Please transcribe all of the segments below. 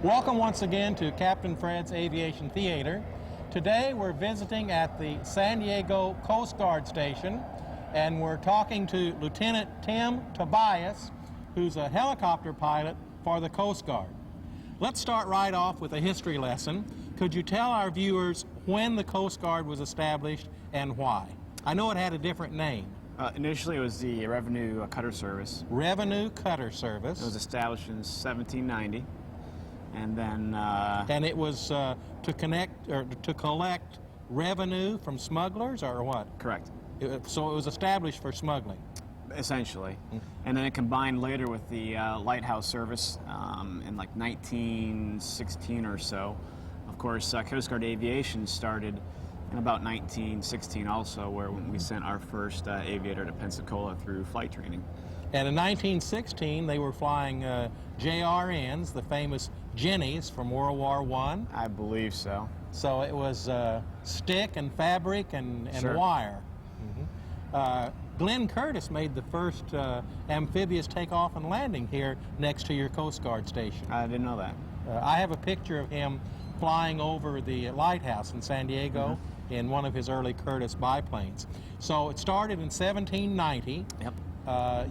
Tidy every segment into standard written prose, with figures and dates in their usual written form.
Welcome once again to Captain Fred's Aviation Theater. Today we're visiting at the San Diego Coast Guard Station, and we're talking to Lieutenant Tim Tobias, who's a helicopter pilot for the Coast Guard. Let's start right off with a history lesson. Could you tell our viewers when the Coast Guard was established and why? I know it had a different name. Initially, it was the Revenue Cutter Service. Revenue Cutter Service. It was established in 1790, and then... and it was to collect revenue from smugglers, or what? Correct. So it was established for smuggling. Essentially. And then it combined later with the Lighthouse Service in like 1916 or so. Of course, Coast Guard Aviation started in about 1916 also, where we sent our first aviator to Pensacola through flight training. And in 1916, they were flying JRNs, the famous Jennies from World War I. I believe so. So it was stick and fabric and Sure. wire. Glenn Curtis made the first amphibious takeoff and landing here next to your Coast Guard station. I didn't know that. I have a picture of him flying over the lighthouse in San Diego in one of his early Curtiss biplanes. So it started in 1790. Yep.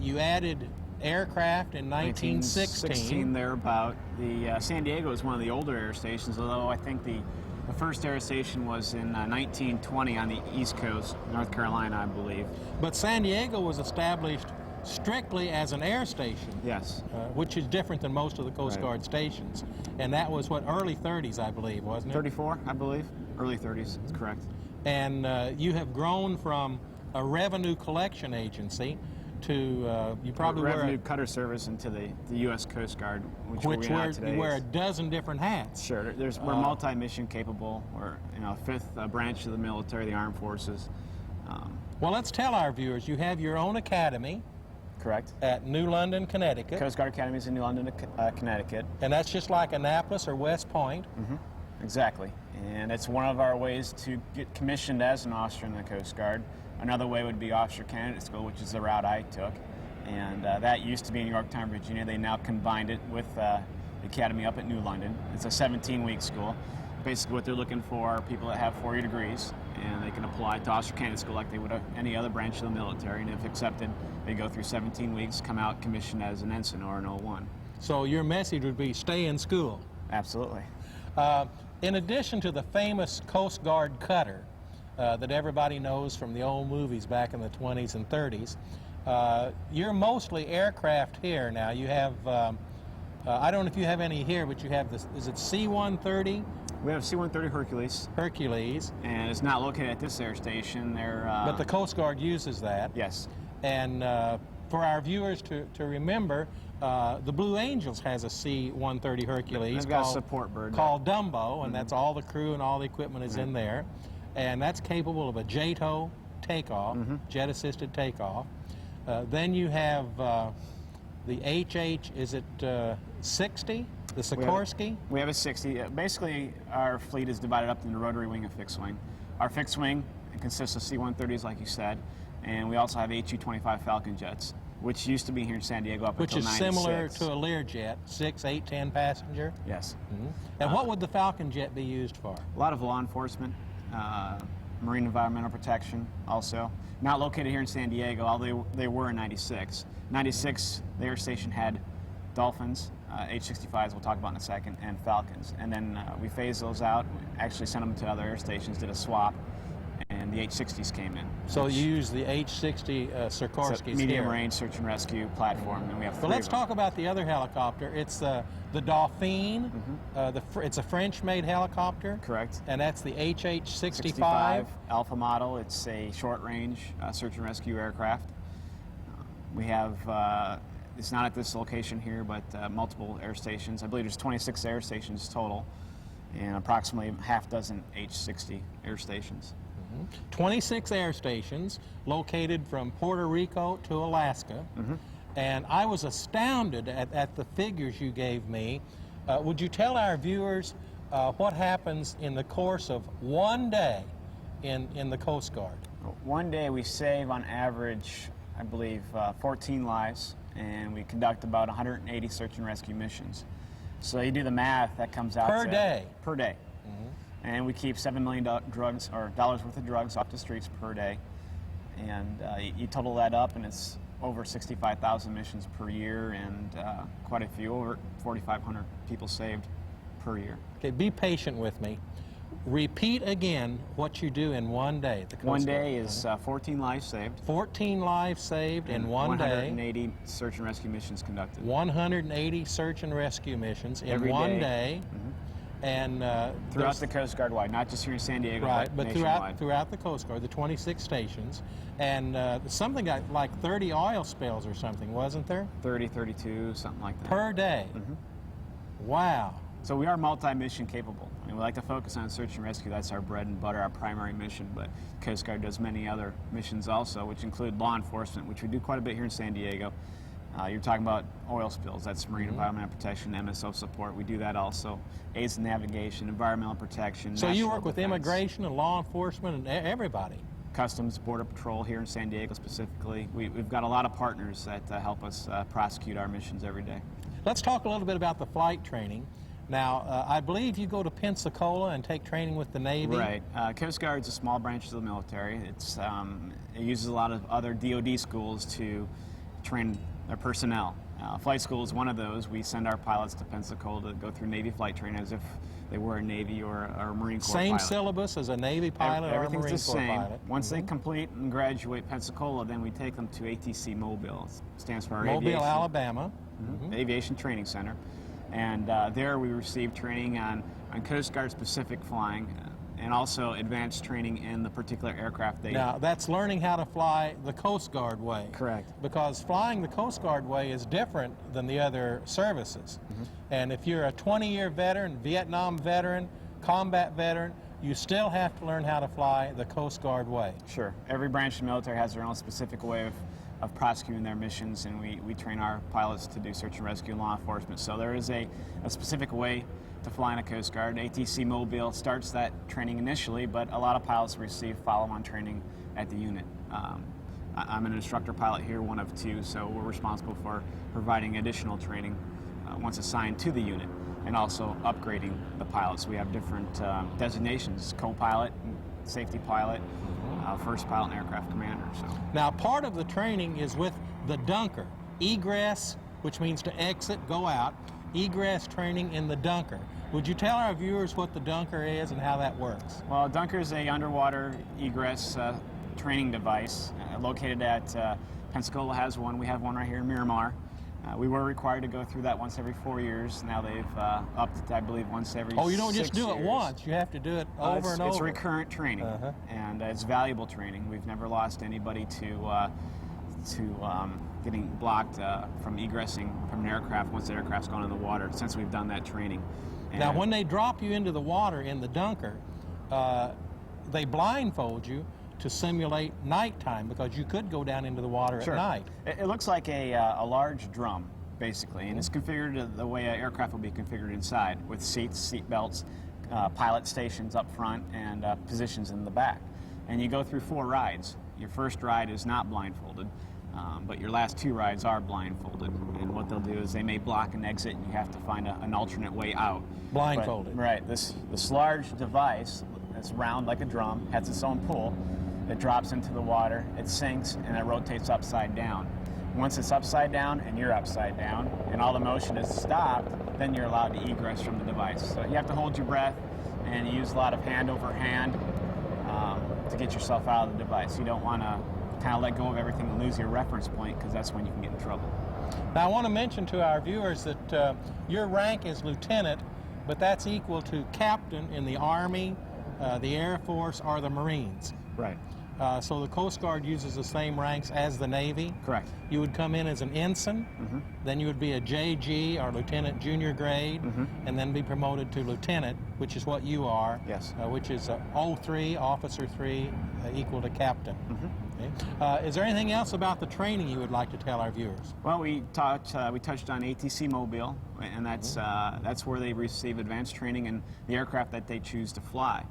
You added aircraft in 1916. Thereabout. The San Diego is one of the older air stations, although I think the first air station was in 1920 on the East Coast, North Carolina, I believe. But San Diego was established strictly as an air station. Yes. Which is different than most of the Coast Guard stations. And that was, what, early 30s, I believe, wasn't it? 34, I believe. Early 30s, that's correct. And you have grown from a revenue collection agency to, you probably Revenue Cutter Service into the U.S. Coast Guard, which you wear a dozen different hats. Sure. We're multi-mission capable. We're, fifth branch of the military, the armed forces. Well, let's tell our viewers, you have your own academy. Correct. At New London, Connecticut. Coast Guard Academy is in New London, Connecticut. And that's just like Annapolis or West Point. Exactly. And it's one of our ways to get commissioned as an officer in the Coast Guard. Another way would be Officer Candidate School, which is the route I took. And that used to be in Yorktown, Virginia. They now combined it with the academy up at New London. It's a 17-week school. Basically what they're looking for are people that have 4-year degrees, and they can apply to Officer Candidate School like they would any other branch of the military. And if accepted, they go through 17 weeks, come out commissioned as an ensign or an 01. So your message would be stay in school. Absolutely. In addition to the famous Coast Guard cutter that everybody knows from the old movies back in the 20s and 30s, you're mostly aircraft here now. You have, I don't know if you have any here, but you have this, is it C-130? We have C-130 Hercules. Hercules. And it's not located at this air station. But the Coast Guard uses that. Yes. And for our viewers to remember, the Blue Angels has a C-130 Hercules They've got a support bird called Dumbo, and that's all the crew and all the equipment is in there. And that's capable of a JATO takeoff, jet-assisted takeoff. Then you have the HH, is it 60? The Sikorsky? We have a 60. Basically, our fleet is divided up into rotary wing and fixed wing. Our fixed wing consists of C-130s, like you said, and we also have HU-25 Falcon jets, which used to be here in San Diego up until 96. Which is similar to a Learjet, 6, 8, 10 passenger? Yes. And what would the Falcon jet be used for? A lot of law enforcement, marine environmental protection also. Not located here in San Diego, although they were in 96. 96, the air station had Dolphins, H-65s we'll talk about in a second, and Falcons. And then we phased those out, we actually sent them to other air stations, did a swap, and the H-60s came in. So you use the H-60 Sikorsky medium range search and rescue platform, and we have three. But let's talk about the other helicopter. It's the Dauphine. It's a French-made helicopter. Correct. And that's the HH-65. Alpha model. It's a short-range search and rescue aircraft. We have, it's not at this location here, but multiple air stations. I believe there's 26 air stations total, and approximately half dozen H-60 air stations. 26 air stations located from Puerto Rico to Alaska. And I was astounded at the figures you gave me. Would you tell our viewers what happens in the course of one day in the Coast Guard? One day we save on average, I believe, 14 lives, and we conduct about 180 search and rescue missions. So you do the math, that comes out Per to, day? Per day. And we keep $7 million dollars worth of drugs off the streets per day. And you total that up, and it's over 65,000 missions per year, and quite a few, over 4,500 people saved per year. Okay, be patient with me. Repeat again what you do in one day. At the Coast One Guard. day is 14 lives saved. 14 lives saved in one day. 180 search and rescue missions conducted. 180 search and rescue missions in Every one day. day. And Throughout the Coast Guard wide, not just here in San Diego, right, but but nationwide. throughout the Coast Guard, the 26 stations, and something like 30 oil spills or something, wasn't there? 30, 32, something like that. Per day. Wow. So we are multi-mission capable. I mean, we like to focus on search and rescue. That's our bread and butter, our primary mission. But Coast Guard does many other missions also, which include law enforcement, which we do quite a bit here in San Diego. You're talking about oil spills. That's marine environmental protection, MSO support. We do that also. Aids in navigation, environmental protection. So you national work with defense, immigration and law enforcement and everybody. Customs, Border Patrol here in San Diego specifically. We've got a lot of partners that help us prosecute our missions every day. Let's talk a little bit about the flight training. Now, I believe you go to Pensacola and take training with the Navy. Right. Coast Guard's a small branch of the military. It uses a lot of other DoD schools to train their personnel. Flight school is one of those. We send our pilots to Pensacola to go through Navy flight training as if they were a Navy or a Marine Corps Same pilot. syllabus as a Navy pilot or a Everything's Marine the Corps same. pilot. Once they complete and graduate Pensacola, then we take them to ATC Mobile. It stands for our Mobile, Aviation. Alabama. Aviation Training Center. And there we receive training on Coast Guard specific flying and also advanced training in the particular aircraft they... Now, that's learning how to fly the Coast Guard way. Correct. Because flying the Coast Guard way is different than the other services. And if you're a 20-year veteran, Vietnam veteran, combat veteran, you still have to learn how to fly the Coast Guard way. Sure. Every branch of the military has their own specific way of prosecuting their missions, and we train our pilots to do search and rescue and law enforcement. So there is a specific way to fly in a Coast Guard. ATC Mobile starts that training initially, but a lot of pilots receive follow-on training at the unit. I'm an instructor pilot here, one of two, so we're responsible for providing additional training once assigned to the unit, and also upgrading the pilots. We have different designations: co-pilot, safety pilot, first pilot, and aircraft commander. So Now, part of the training is with the dunker. Egress, which means to exit, go out. Egress training in the dunker. Would you tell our viewers what the dunker is and how that works? Well, Dunker is a underwater egress training device located at Pensacola has one. We have one right here in Miramar. We were required to go through that once every 4 years. Now they've upped it, I believe, once every 6 years. Oh, you don't just do it once. You have to do it over and over. It's recurrent training, and it's valuable training. We've never lost anybody to getting blocked from egressing from an aircraft once the aircraft's gone in the water since we've done that training. Now, when they drop you into the water in the dunker, they blindfold you to simulate nighttime, because you could go down into the water Sure. at night. It looks like a large drum, basically, and it's configured the way an aircraft will be configured inside, with seats, seat belts, pilot stations up front, and positions in the back. And you go through 4 rides. Your first ride is not blindfolded, but your last 2 rides are blindfolded. And what they'll do is they may block an exit, and you have to find an alternate way out. Blindfolded. But, right. This large device, it's round like a drum, has its own pull. It drops into the water, it sinks, and it rotates upside down. Once it's upside down and you're upside down, and all the motion is stopped, then you're allowed to egress from the device. So you have to hold your breath, and use a lot of hand over hand to get yourself out of the device. You don't want to kind of let go of everything and lose your reference point, because that's when you can get in trouble. Now, I want to mention to our viewers that your rank is lieutenant, but that's equal to captain in the Army, the Air Force, or the Marines. Right. So the Coast Guard uses the same ranks as the Navy. Correct. You would come in as an ensign, then you would be a JG, or lieutenant junior grade, and then be promoted to lieutenant, which is what you are. Yes. Which is 03, officer 3, equal to captain. Okay. Is there anything else about the training you would like to tell our viewers? Well, we touched on ATC Mobile, and that's where they receive advanced training in the aircraft that they choose to fly.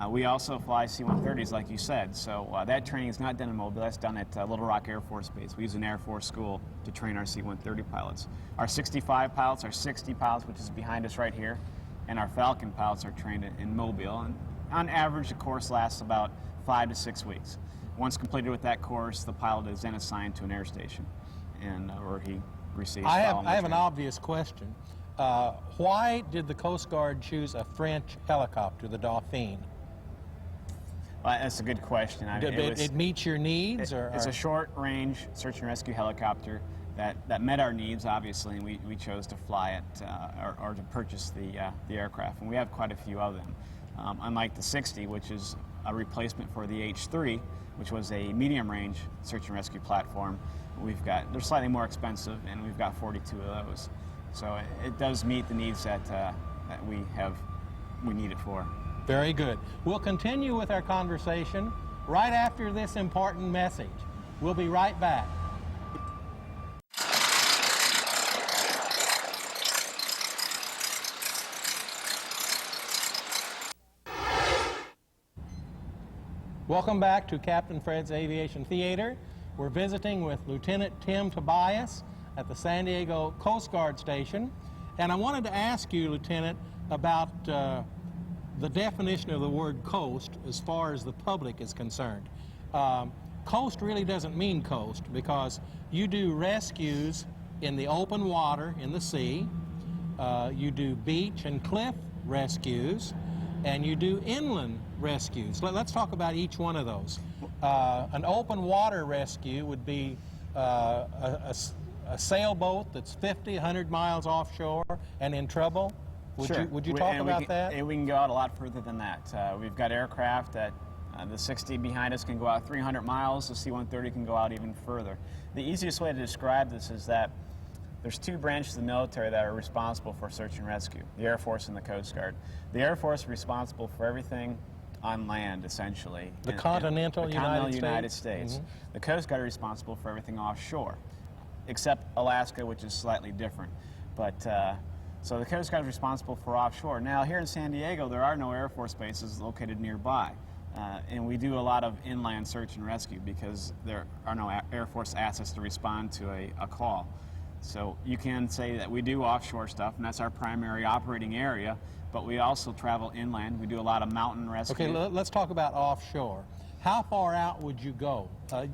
We also fly C-130s, like you said, so that training is not done in Mobile. That's done at Little Rock Air Force Base. We use an Air Force school to train our C-130 pilots. Our 65 pilots, our 60 pilots, which is behind us right here, and our Falcon pilots are trained in Mobile. And on average, the course lasts about 5 to 6 weeks. Once completed with that course, the pilot is then assigned to an air station, and where he receives. I have an obvious question. Why did the Coast Guard choose a French helicopter, the Dauphine? Well, that's a good question. It meets your needs? It's a short-range search and rescue helicopter that met our needs, obviously, and we chose to fly it or to purchase the aircraft. And we have quite a few of them. Unlike the 60, which is a replacement for the H-3, which was a medium-range search and rescue platform, they're slightly more expensive, and we've got 42 of those. So it does meet the needs that we need it for. Very good. We'll continue with our conversation right after this important message. We'll be right back. Welcome back to Captain Fred's Aviation Theater. We're visiting with Lieutenant Tim Tobias at the San Diego Coast Guard Station. And I wanted to ask you, Lieutenant, about the definition of the word coast as far as the public is concerned. Coast really doesn't mean coast, because you do rescues in the open water, in the sea. You do beach and cliff rescues, and you do inland rescues. Let's talk about each one of those. An open water rescue would be a sailboat that's 50, 100 miles offshore and in trouble. Would you talk about that? And we can go out a lot further than that. We've got aircraft that the 60 behind us can go out 300 miles. The C-130 can go out even further. The easiest way to describe this is that there's two branches of the military that are responsible for search and rescue, the Air Force and the Coast Guard. The Air Force is responsible for everything on land, essentially. The continental United States. Mm-hmm. The Coast Guard is responsible for everything offshore, except Alaska, which is slightly different. But so the Coast Guard is responsible for offshore. Now, here in San Diego, there are no Air Force bases located nearby. And we do a lot of inland search and rescue because there are no Air Force assets to respond to a call. So you can say that we do offshore stuff, and that's our primary operating area, but we also travel inland. We do a lot of mountain rescue. Okay, let's talk about offshore. How far out would you go?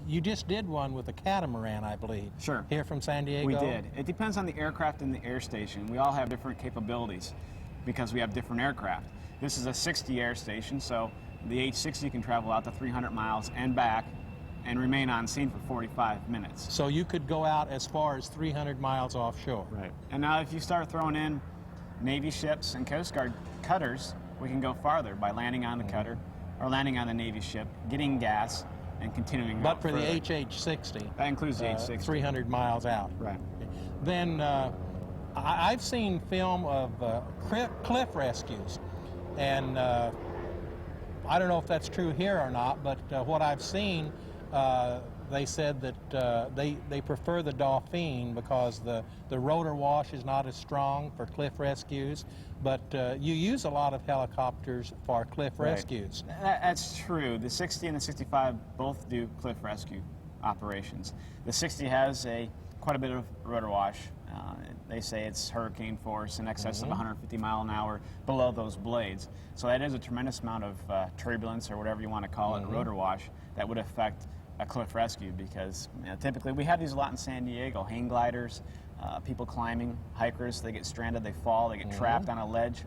You just did one with a catamaran, I believe. Sure. Here from San Diego? We did. It depends on the aircraft and the air station. We all have different capabilities because we have different aircraft. This is a 60 air station, so the H-60 can travel out to 300 miles and back and remain on scene for 45 minutes. So you could go out as far as 300 miles offshore. Right. And now if you start throwing in Navy ships and Coast Guard cutters, we can go farther by landing on the cutter or landing on the Navy ship, getting gas, and continuing But for the HH-60, that includes the H-60. 300 miles out. Right. Then I've seen film of cliff rescues, and I don't know if that's true here or not, but what I've seen, they said that they prefer the Dauphine because the rotor wash is not as strong for cliff rescues, but you use a lot of helicopters for cliff rescues. That's true. The 60 and the 65 both do cliff rescue operations. The 60 has quite a bit of rotor wash. They say it's hurricane force in excess of 150 mile an hour below those blades. So that is a tremendous amount of turbulence, or whatever you want to call it, rotor wash, that would affect a cliff rescue, because typically we have these a lot in San Diego. Hang gliders, people climbing, hikers, they get stranded, they fall, they get trapped on a ledge,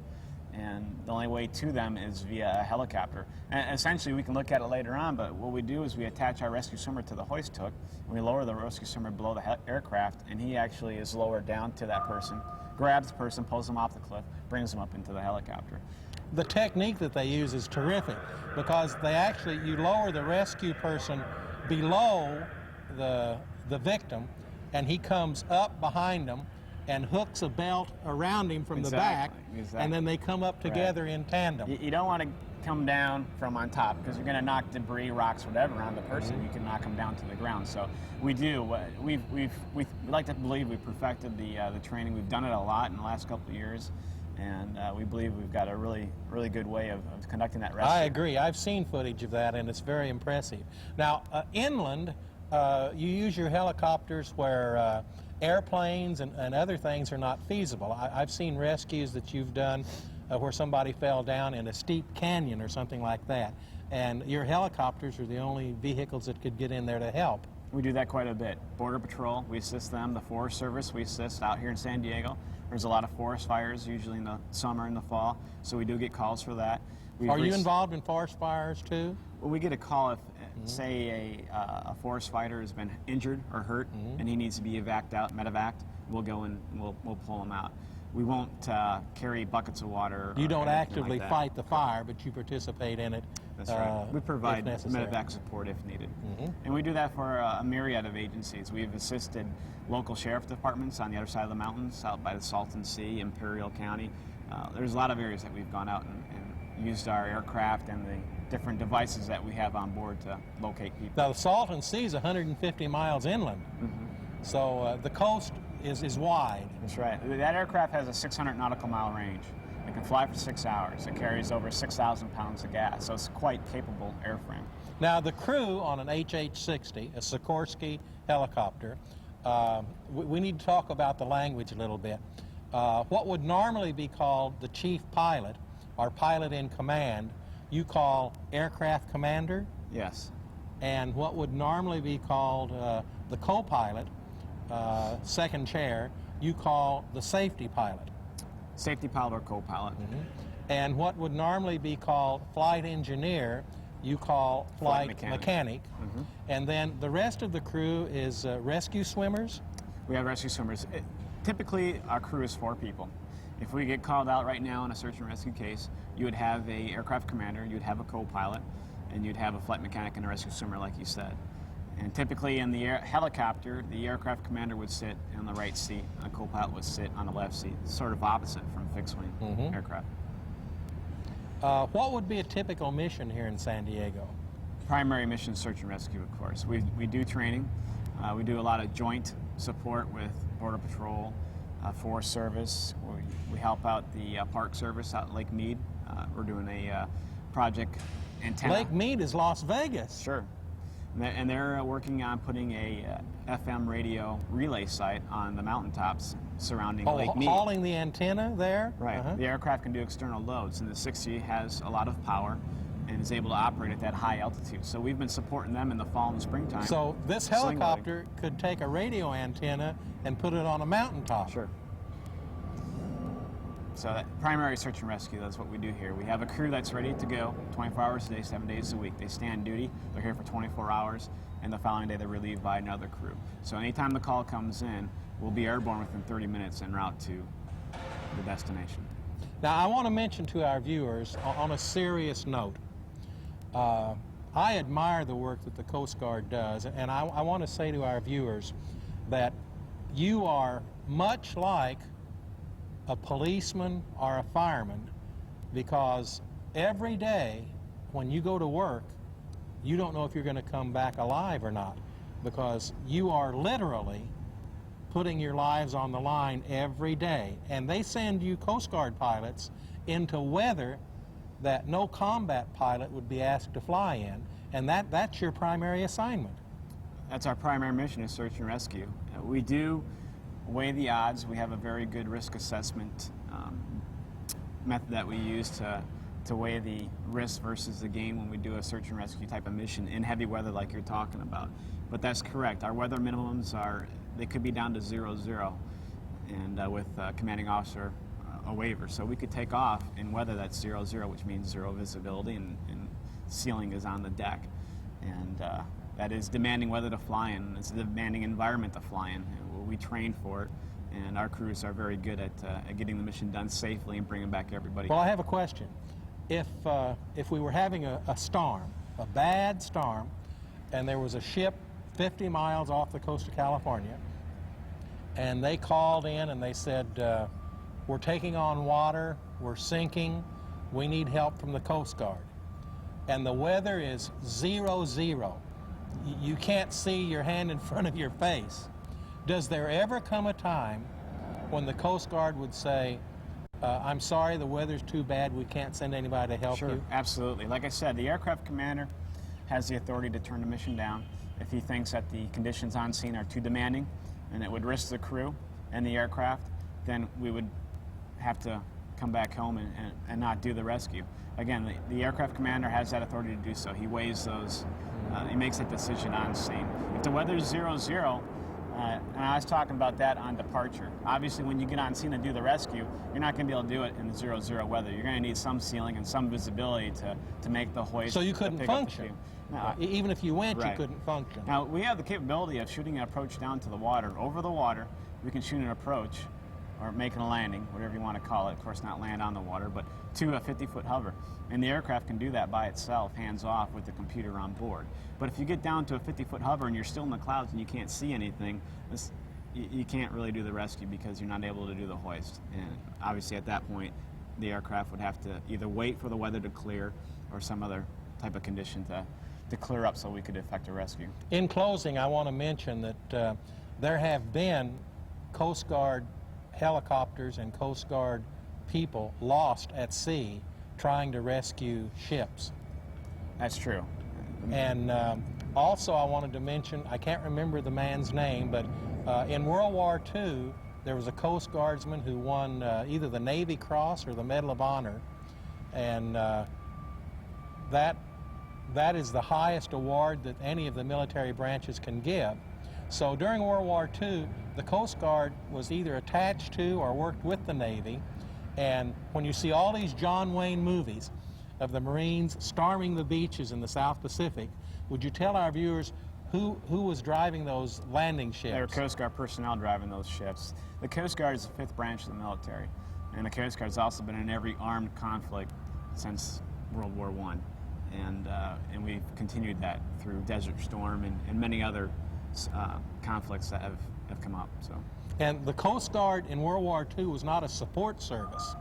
and the only way to them is via a helicopter. And essentially, we can look at it later on, but what we do is we attach our rescue swimmer to the hoist hook, and we lower the rescue swimmer below the aircraft, and he actually is lowered down to that person, grabs the person, pulls them off the cliff, brings them up into the helicopter. The technique that they use is terrific, because you lower the rescue person below the victim, and he comes up behind them and hooks a belt around him from the back, and then they come up together in tandem. You don't want to come down from on top, because you're going to knock debris, rocks, whatever on the person. You can knock them down to the ground. So we do. We like to believe we perfected the training. We've done it a lot in the last couple of years, And we believe we've got a really good way of conducting that rescue. I agree. I've seen footage of that, and it's very impressive. Now, inland, you use your helicopters where airplanes and other things are not feasible. I've seen rescues that you've done where somebody fell down in a steep canyon or something like that, and your helicopters are the only vehicles that could get in there to help. We do that quite a bit. Border Patrol, we assist them. The Forest Service, we assist out here in San Diego. There's a lot of forest fires, usually in the summer and the fall, so we do get calls for that. Are you involved in forest fires too? Well, we get a call if, say, a forest fighter has been injured or hurt and he needs to be evac'd out, medevac'd. We'll go and we'll pull him out. We won't carry buckets of water. You don't anything actively like that. fight the fire, but you participate in it. That's right. We provide if necessary. medevac support if needed. And we do that for a myriad of agencies. We've assisted local sheriff departments on the other side of the mountains, out by the Salton Sea, Imperial County. There's a lot of areas that we've gone out and used our aircraft and the different devices that we have on board to locate people. Now, the Salton Sea is 150 miles inland, so the coast is wide. That's right. That aircraft has a 600 nautical mile range. It can fly for 6 hours. It carries over 6,000 pounds of gas, so it's a quite capable airframe. Now, the crew on an HH-60, a Sikorsky helicopter, we need to talk about the language a little bit. What would normally be called the chief pilot, or pilot in command, you call aircraft commander? Yes. And what would normally be called the co-pilot, second chair, you call the safety pilot. Safety pilot or co-pilot. And what would normally be called flight engineer, you call flight mechanic. And then the rest of the crew is rescue swimmers? We have rescue swimmers. Typically, our crew is 4 people. If we get called out right now in a search and rescue case, you would have a aircraft commander, you'd have a co-pilot, and you'd have a flight mechanic and a rescue swimmer, like you said. And typically in the helicopter, the aircraft commander would sit on the right seat, and the co-pilot would sit on the left seat, sort of opposite from fixed-wing aircraft. What would be a typical mission here in San Diego? Primary mission search and rescue, of course. We do training. We do a lot of joint support with Border Patrol, Forest Service. We help out the Park Service out at Lake Mead. We're doing a project antenna. Lake Mead is Las Vegas. Sure. And they're working on putting a FM radio relay site on the mountaintops surrounding Lake Mead. Hauling the antenna there? Right. The aircraft can do external loads, and the 60 has a lot of power and is able to operate at that high altitude. So we've been supporting them in the fall and springtime. So this helicopter could take a radio antenna and put it on a mountaintop. Sure. So that primary search and rescue, that's what we do here. We have a crew that's ready to go 24 hours a day, 7 days a week. They stand duty, they're here for 24 hours, and the following day they're relieved by another crew. So anytime the call comes in, we'll be airborne within 30 minutes en route to the destination. Now, I want to mention to our viewers, on a serious note, I admire the work that the Coast Guard does, and I want to say to our viewers that you are much like a policeman or a fireman, because every day when you go to work, you don't know if you're going to come back alive or not, because you are literally putting your lives on the line every day. And they send you Coast Guard pilots into weather that no combat pilot would be asked to fly in, and that's your primary assignment. That's our primary mission, is search and rescue. We do weigh the odds. We have a very good risk assessment method that we use to weigh the risk versus the gain when we do a search and rescue type of mission in heavy weather like you're talking about. But that's correct. Our weather minimums they could be down to 0-0, and with commanding officer a waiver. So we could take off in weather that's 0-0, which means zero visibility, and ceiling is on the deck. And that is demanding weather to fly in. It's a demanding environment to fly in. We train for it, and our crews are very good at getting the mission done safely and bringing back everybody. Well, I have a question. If we were having a storm, a bad storm, and there was a ship 50 miles off the coast of California, and they called in and they said, we're taking on water, we're sinking, we need help from the Coast Guard, and the weather is 0-0. You can't see your hand in front of your face. Does there ever come a time when the Coast Guard would say, I'm sorry, the weather's too bad, we can't send anybody to help Sure, you? absolutely. Like I said, the aircraft commander has the authority to turn the mission down if he thinks that the conditions on scene are too demanding and it would risk the crew and the aircraft. Then we would have to come back home and not do the rescue. Again, the aircraft commander has that authority to do so. He weighs those, he makes that decision on scene. If the weather's 0-0, and I was talking about that on departure. Obviously, when you get on scene to do the rescue, you're not going to be able to do it in the 0-0 weather. You're going to need some ceiling and some visibility to make the hoist. So you couldn't function? No, even if you went, right. You couldn't function? Now, we have the capability of shooting an approach down to the water. Over the water, we can shoot an approach, or making a landing, whatever you want to call it. Of course, not land on the water, but to a 50-foot hover. And the aircraft can do that by itself, hands off, with the computer on board. But if you get down to a 50-foot hover and you're still in the clouds and you can't see anything, you can't really do the rescue because you're not able to do the hoist. And obviously at that point, the aircraft would have to either wait for the weather to clear or some other type of condition to clear up so we could effect a rescue. In closing, I want to mention that there have been Coast Guard helicopters and Coast Guard people lost at sea trying to rescue ships. That's true. And also I wanted to mention, I can't remember the man's name, but in World War II, there was a Coast Guardsman who won either the Navy Cross or the Medal of Honor, and that is the highest award that any of the military branches can give. So during World War II, the Coast Guard was either attached to or worked with the Navy, and when you see all these John Wayne movies of the Marines storming the beaches in the South Pacific, would you tell our viewers who was driving those landing ships? There were Coast Guard personnel driving those ships. The Coast Guard is the fifth branch of the military, and the Coast Guard's also been in every armed conflict since World War I, and we've continued that through Desert Storm and many other conflicts that have come up. So. And the Coast Guard in World War II was not a support service.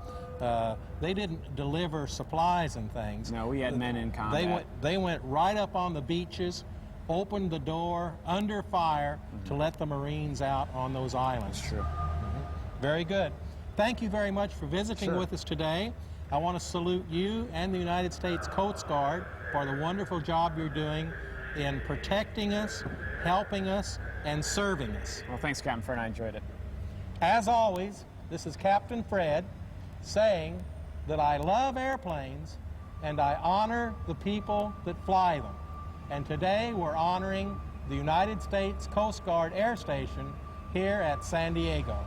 They didn't deliver supplies and things. No, we had men in combat. They went right up on the beaches, opened the door under fire to let the Marines out on those islands. That's true. Very good. Thank you very much for visiting Sure. with us today. I want to salute you and the United States Coast Guard for the wonderful job you're doing in protecting us, helping us, and serving us. Well, thanks, Captain Fred. I enjoyed it. As always, this is Captain Fred saying that I love airplanes and I honor the people that fly them. And today we're honoring the United States Coast Guard Air Station here at San Diego.